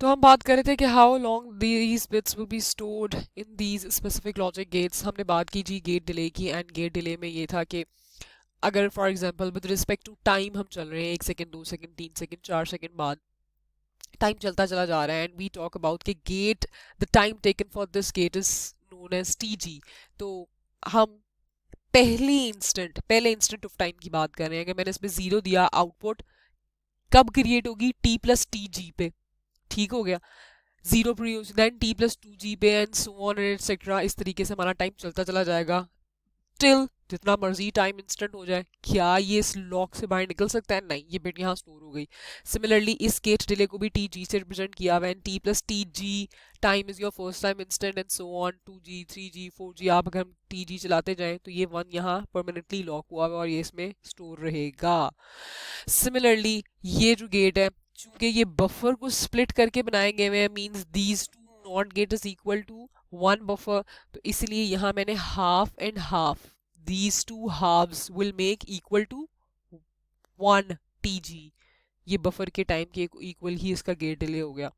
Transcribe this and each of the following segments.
तो हम बात कर रहे थे कि how long these bits will be stored in these specific logic gates. हमने बात की जी गेट डिले की, एंड गेट डिले में ये था कि अगर for example with respect to time हम चल रहे हैं 1 सेकंड 2 सेकंड 3 सेकंड 4 सेकंड बाद टाइम चलता चला जा रहा है, एंड वी टॉक अबाउट कि gate the time taken for this gate is known as T G. तो हम पहले इंस्टेंट ऑफ टाइम की बात कर रहे हैं। अगर मैंने इसमें जीरो दिया, आउटपुट कब क्रिएट होगी? टी प्लस टी जी पे। ठीक हो गया, zero produce then T plus two G पे, and so on and etcetera. इस तरीके से हमारा टाइम चलता चला जाएगा टिल जितना मर्जी टाइम इंस्टेंट हो जाए। क्या ये इस लॉक से बाहर निकल सकता है? नहीं, ये बिट यहाँ स्टोर हो गई। सिमिलरली इस गेट डिले को भी टी जी से रिप्रेजेंट किया हुआ है, T plus T G time is your first time instant, and so on 2G 3G 4G। आप अगर हम टी जी चलाते जाएं तो ये वन यहाँ परमानेंटली लॉक हुआ हुआ और ये इसमें स्टोर रहेगा। सिमिलरली ये जो गेट है, चूंकि ये बफर को स्प्लिट करके बनाए गए हुए हैं, means these two not gate is equal to one buffer, तो इसलिए यहाँ मैंने half and half, these two halves will make equal to 1 TG। ये बफर के टाइम के इक्वल ही इसका गेट डिले हो गया।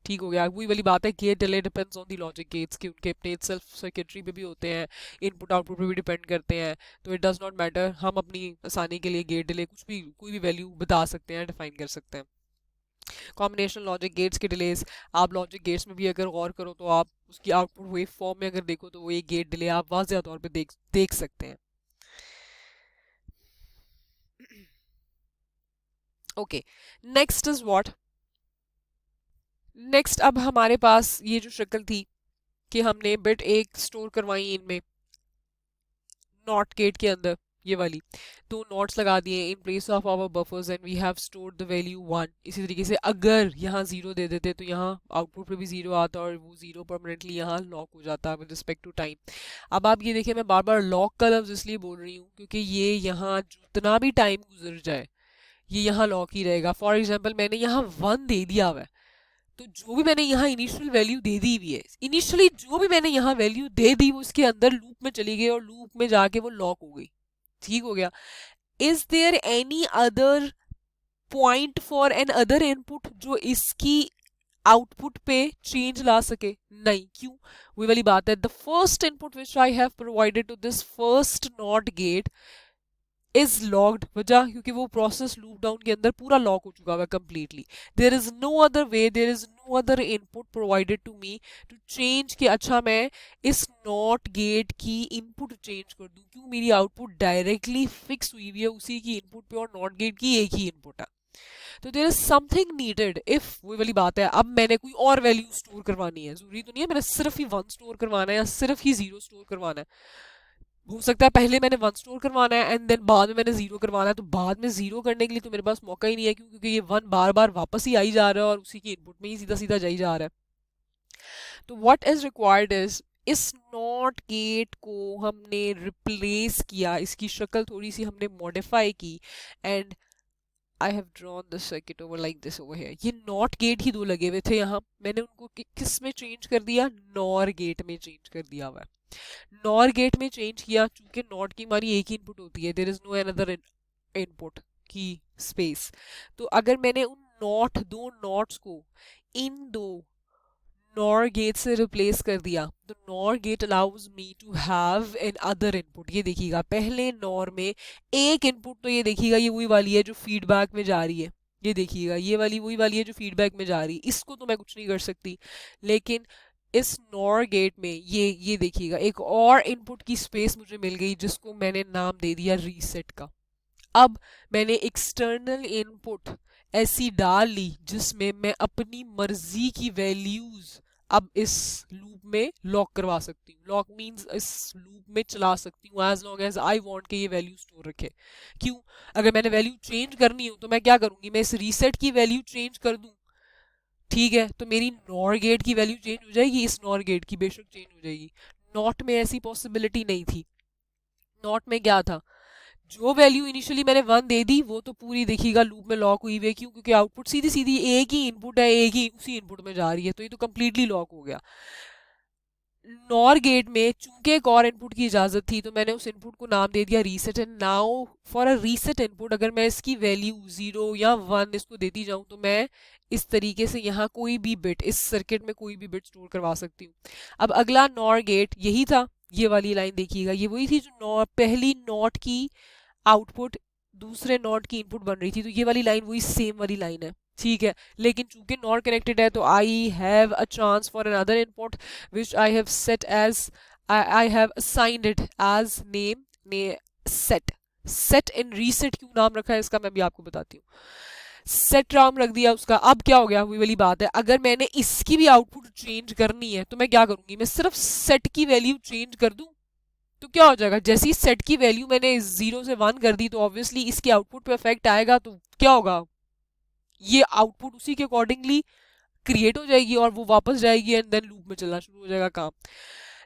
ठीक हो गया। वही वाली बात है, gate delay depends on the logic gates कि उनके अपने सेल्फ सर्किटरी पे भी होते हैं, इनपुट आउटपुट पे भी डिपेंड करते हैं। तो इट डज नॉट मैटर, हम अपनी आसानी के लिए गेट डिले कुछ भी कोई भी वैल्यू बता सकते हैं, डिफाइन कर सकते हैं। कॉम्बिनेशन लॉजिक गेट्स के डिलेस, आप लॉजिक गेट्स में भी अगर गौर करो तो आप उसकी आउटपुट वेव फॉर्म में अगर देखो तो वो एक गेट डिले आप वाज़ेह तौर पे देख सकते हैं। Okay, next is what? Next अब हमारे पास ये जो शक्ल थी कि हमने बिट एक स्टोर करवाई इनमें नॉट गेट के अंदर, ये वाली दो नॉट्स लगा दिए in place of our buffers, and we have stored the value 1। इसी तरीके से अगर यहाँ जीरो दे देते तो यहाँ आउटपुट पे भी जीरो आता और वो जीरो परमानेंटली यहाँ लॉक हो जाता विद रिस्पेक्ट टू टाइम। अब आप ये देखिए, मैं बार बार लॉक का लफ्ज इसलिए बोल रही हूँ क्योंकि ये यहाँ जितना भी टाइम गुजर जाए ये यहाँ लॉक ही रहेगा। फॉर एग्जाम्पल मैंने यहाँ 1 दे दिया हुआ है, तो जो भी मैंने यहाँ इनिशियल वैल्यू दे दी हुई है, इनिशियली जो भी मैंने यहाँ वैल्यू दे दी वो उसके अंदर लूप में चली गई और लूप में जाके वो लॉक हो गई। ठीक हो गया। Is there any other point for an other input जो इसकी आउटपुट पे चेंज ला सके? नहीं। क्यों? वही वाली बात है, the first input which I have provided to this first not gate is locked. वजह क्योंकि वो प्रोसेस लूप डाउन के अंदर पूरा लॉक हो चुका हुआ completely. There is no other way, there is no other input provided to me to change कि अच्छा मैं इस नॉट गेट की इनपुट चेंज कर दूं। क्यों? मेरी आउटपुट डायरेक्टली फिक्स हुई हुई है उसी की इनपुट पे और नॉट गेट की एक ही इनपुट है। तो there is something needed if, वही वाली बात है, अब मैंने कोई और वैल्यू स्टोर करवानी है, जरूरी तो नहीं है मैंने सिर्फ ही 1 स्टोर करवाना है या सिर्फ ही 0 स्टोर करवाना है। हो सकता है पहले मैंने 1 स्टोर करवाना है एंड देन बाद में मैंने 0 करवाना है, तो बाद में 0 करने के लिए तो मेरे पास मौका ही नहीं है। क्यों? क्योंकि ये 1 बार बार वापस ही आई जा रहा है और उसी की इनपुट में ही सीधा सीधा जाई जा रहा है। तो व्हाट इज रिक्वायर्ड इज, इस नॉट गेट को हमने रिप्लेस किया, इसकी शक्ल थोड़ी सी हमने मॉडिफाई की, and I have drawn the circuit over like this over here. ये नॉट गेट ही दो लगे हुए थे यहाँ, मैंने उनको किस में चेंज कर दिया? नॉर गेट में चेंज कर दिया हुआ है। नॉर गेट में चेंज किया क्योंकि नॉट की हमारी एक ही इनपुट होती है, there is no another input की स्पेस। तो अगर मैंने उन दो नॉट्स को इन दो नॉर गेट से रिप्लेस कर दिया, तो nor gate allows me to have an other input. ये देखिएगा पहले नॉर में एक इनपुट, तो ये देखिएगा ये वही वाली है जो फीडबैक में जा रही है, ये देखिएगा ये वाली वही वाली है जो फीडबैक में जा रही है, इसको तो मैं कुछ नहीं कर सकती। लेकिन इस नॉर गेट में ये देखिएगा एक और इनपुट की स्पेस मुझे मिल गई जिसको मैंने नाम दे दिया रीसेट का। अब मैंने एक्सटर्नल इनपुट ऐसी डाल ली जिसमें मैं अपनी मर्जी की वैल्यूज अब इस लूप में लॉक करवा सकती हूँ। लॉक मींस इस लूप में चला सकती हूँ as long as I want के ये वैल्यू स्टोर रखे। क्यों? अगर मैंने वैल्यू चेंज करनी हो तो मैं क्या करूंगी? मैं इस रीसेट की वैल्यू चेंज कर दूं, ठीक है, तो मेरी नॉर गेट की वैल्यू चेंज हो जाएगी, इस नॉर गेट की बेशक चेंज हो जाएगी। नॉट में ऐसी पॉसिबिलिटी नहीं थी। नॉट में क्या था? जो वैल्यू इनिशियली मैंने 1 दे दी वो तो पूरी देखिएगा लूप में लॉक हुई हुई है। क्यों? क्योंकि आउटपुट सीधी सीधी एक ही इनपुट है, एक ही उसी इनपुट में जा रही है, तो ये तो कंप्लीटली लॉक हो गया। नॉर गेट में चूंकि एक और इनपुट की इजाज़त थी तो मैंने उस इनपुट को नाम दे दिया reset. And now for a reset input अगर मैं इसकी वैल्यू 0 या 1 इसको देती जाऊं तो मैं इस तरीके से यहाँ कोई भी बिट इस सर्किट में कोई भी बिट स्टोर करवा सकती हूँ। अब अगला नॉर गेट यही था, ये वाली लाइन देखिएगा, ये वही थी जो पहली नॉट की आउटपुट दूसरे नॉट की इनपुट बन रही थी, तो ये वाली लाइन वही सेम वाली लाइन है, ठीक है। लेकिन चूंकि नॉट कनेक्टेड है तो I have a chance for another input which I have set as I have assigned it as name ने सेट। सेट इन रीसेट क्यों नाम रखा है इसका मैं भी आपको बताती हूँ। सेट नाम रख दिया उसका। अब क्या हो गया, वही वाली बात है, अगर मैंने इसकी भी आउटपुट चेंज करनी है तो मैं क्या करूंगी, मैं सिर्फ सेट की वैल्यू चेंज कर दूं तो क्या हो जाएगा, जैसे ही सेट की वैल्यू मैंने 0 से 1 कर दी तो ऑब्वियसली इसके आउटपुट पे इफेक्ट आएगा, तो क्या होगा, ये आउटपुट उसी के अकॉर्डिंगली क्रिएट हो जाएगी और वो वापस जाएगी एंड देन लूप में चलना शुरू हो जाएगा काम।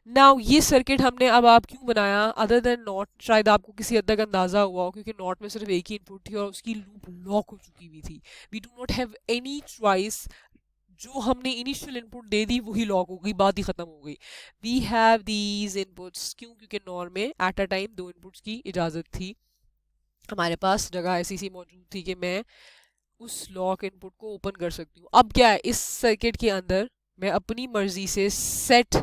नाउ ये सर्किट हमने अब आप क्यों बनाया, अदर देन नॉट, शायद आपको किसी हद तक अंदाजा हुआ हो क्योंकि नॉट में सिर्फ एक ही इनपुट थी और उसकी लूप लॉक हो चुकी हुई थी। We do not have any choice, जो हमने इनिशियल इनपुट दे दी वही लॉक हो गई, बात ही खत्म हो गई। वी हैव दीज इनपुट्स, क्यों, क्योंकि नॉर में एट अ टाइम 2 इनपुट्स की इजाज़त थी, हमारे पास जगह ऐसी सी मौजूद थी कि मैं उस लॉक इनपुट को ओपन कर सकती हूँ। अब क्या है, इस सर्किट के अंदर मैं अपनी मर्जी से सेट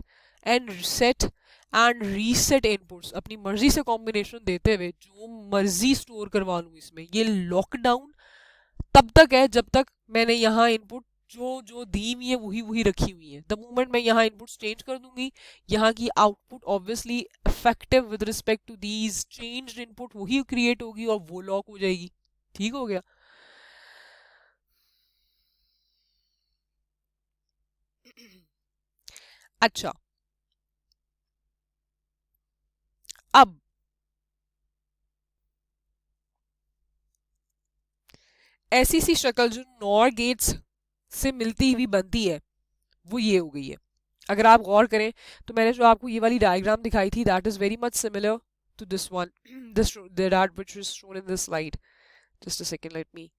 एंड रीसेट इनपुट्स अपनी मर्जी से कॉम्बिनेशन देते हुए जो मर्जी स्टोर करवा लूँ इसमें। ये लॉकडाउन तब तक है जब तक मैंने यहाँ इनपुट जो जो दी हुई है वही वही रखी हुई है। द मोमेंट मैं यहाँ इनपुट्स चेंज कर दूंगी, यहाँ की output obviously effective with respect to these changed input वही क्रिएट होगी और वो लॉक हो जाएगी। ठीक हो गया। अच्छा, अब ऐसी सी शक्ल जो नॉर गेट्स से मिलती हुई बनती है वो ये हो गई है। अगर आप गौर करें तो मैंने जो आपको ये वाली डायग्राम दिखाई थी that is very much similar to this one, this that which is shown in this slide. Just a second, let me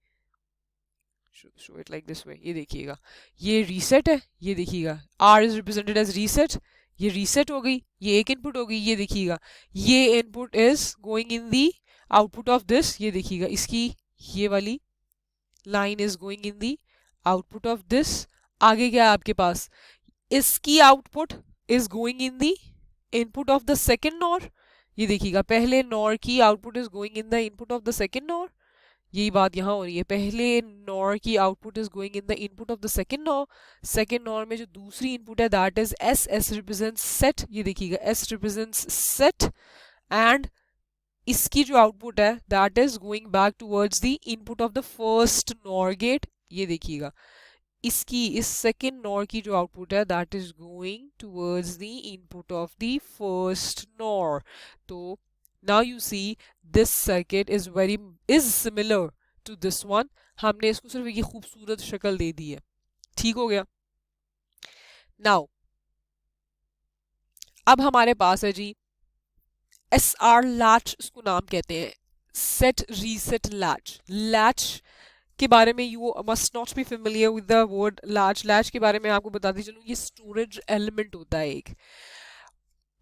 show it like this way. ये देखिएगा, ये रीसेट है, ये देखिएगा R is represented as reset, ये reset हो गई, ये एक इनपुट हो गई, ये देखिएगा ये input is going in the output of this, ये देखिएगा इसकी ये वाली line is going in the output of this. आगे क्या है आपके पास, इसकी output is going in the input of the second nor, ये देखिएगा पहले नॉर की output is going in the input of the second nor, यही बात यहाँ हो रही है, पहले नॉर की output is going in the input of the second nor. Second nor में जो दूसरी इनपुट है that is S, S represents set, ये देखिएगा एस रिप्रेजेंट्स सेट, एंड इसकी जो आउटपुट है that is going back towards the input of the first nor gate, ये देखिएगा इसकी इस सेकेंड नॉर की जो आउटपुट है that is going towards the input of the first NOR. तो now you see this circuit is similar to this one, हमने इसको सिर्फ ये खूबसूरत शक्ल दे दी है। ठीक हो गया। नाउ अब हमारे पास है जी एस आर लैच, इसको नाम कहते हैं सेट रीसेट लैच। लैच के बारे में you must not be familiar with the word latch. Latch के बारे में आपको बताती चलूँ, ये स्टोरेज एलिमेंट होता है एक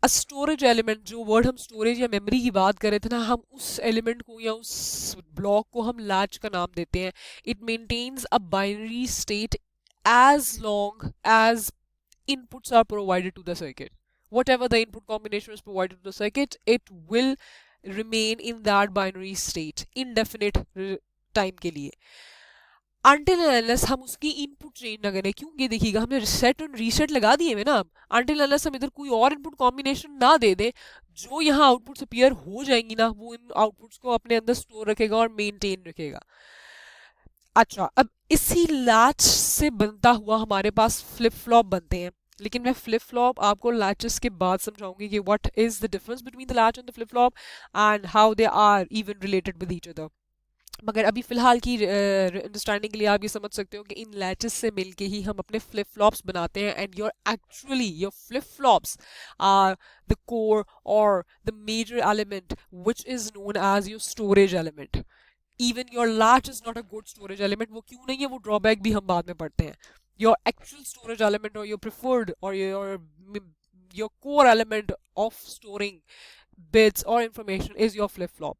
स्टोरेज एलिमेंट। जो वर्ड हम स्टोरेज या मेमोरी की बात कर रहे थे ना, हम उस एलिमेंट को या उस ब्लॉक को हम लैच का नाम देते हैं। It maintains a binary state as long as inputs are provided to the circuit. Whatever the input combination is provided to the circuit, it will remain in that binary state indefinite time के लिए, until and unless हम उसकी input change ना करें। क्योंकि देखिएगा हमने set और रीसेट लगा दिए हैं ना, until unless हम इधर कोई और इनपुट कॉम्बिनेशन ना दे दें, जो यहाँ आउटपुट्स अपीयर हो जाएंगी ना वो इन आउटपुट्स को अपने अंदर स्टोर रखेगा और मेंटेन रखेगा। अच्छा, अब इसी लैच से बनता हुआ हमारे पास फ्लिप फ्लॉप बनते हैं, लेकिन मैं फ्लिप फ्लॉप आपको लैचेस के बाद समझाऊंगी कि what is the difference between the latch and the flip flop and how they are even related with each other. मगर अभी फिलहाल की अंडरस्टैंडिंग के लिए आप ये समझ सकते हो कि इन लैचेस से मिलके ही हम अपने फ्लिप फ्लॉप्स बनाते हैं, and your flip flops are the core और the major element which is known as your storage element. Even your latch is not a good storage element. वो क्यों नहीं है, वो ड्रॉबैक भी हम बाद में पढ़ते हैं। योर एक्चुअल स्टोरेज एलिमेंट और योर प्रिफर्ड और your your core element of storing bits or information is your flip flop.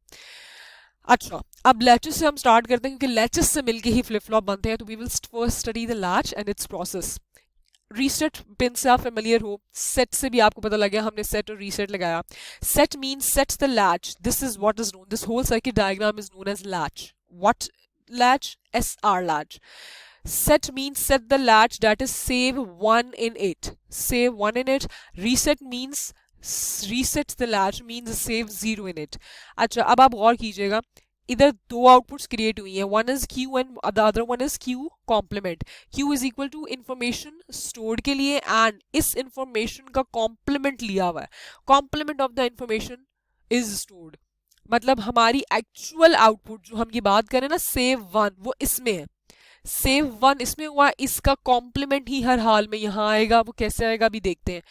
अच्छा, अब लैचेस से हम स्टार्ट करते हैं क्योंकि लैचेस से मिलके ही फ्लिप फ्लॉप बनते हैं, तो we will first study the latch and its process. Reset pin से आप फेमिलियर हो, सेट से भी आपको पता लग गया, हमने सेट और रीसेट लगाया. Set means sets the latch. This is what is known, this whole circuit diagram is known as latch. What latch? SR latch. Set means set the latch, that is save one in it. Save one in it. Reset means reset the latch means save zero in it. अच्छा, अब आप गौर कीजिएगा, इधर दो outputs create हुई हैं. One is Q and the other one is Q complement. Q is equal to information stored के लिए एंड इस इंफॉर्मेशन का कॉम्प्लीमेंट लिया हुआ है. Complement of the information is stored. मतलब हमारी एक्चुअल आउटपुट जो हम ये बात करें ना सेव वन, वो इसमें है. सेव वन इसमें हुआ, इसका कॉम्प्लीमेंट ही हर हाल में यहाँ आएगा. वो कैसे आएगा अभी देखते हैं.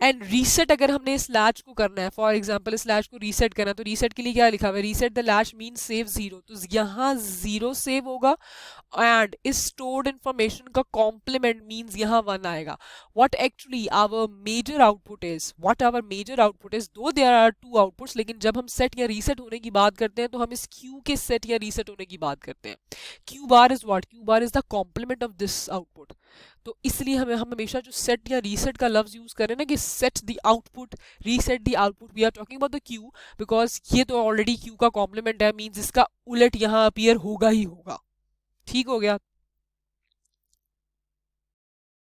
एंड रीसेट अगर हमने इस लैच को करना है, फॉर एग्जांपल इस लैच को रीसेट करना है, तो रीसेट के लिए क्या लिखा हुआ है, reset the latch mean save zero. तो यहाँ जीरो सेव होगा एंड इस स्टोर्ड इंफॉर्मेशन का कॉम्प्लीमेंट मीन्स यहाँ वन आएगा. What actually our major output is, what our major output is, though there are two outputs, लेकिन जब हम सेट या रीसेट होने की बात करते हैं तो हम इस क्यू के सेट या रीसेट होने की बात करते हैं. Q bar is what, Q bar is the complement of this output. तो इसलिए हम हमेशा जो सेट या रीसेट का लफ्ज यूज करें ना कि set the output, reset the output, we are talking about the Q because ये तो ऑलरेडी क्यू का कॉम्प्लीमेंट है, मीन्स इसका उलट यहाँ अपीयर होगा ही होगा. ठीक हो गया.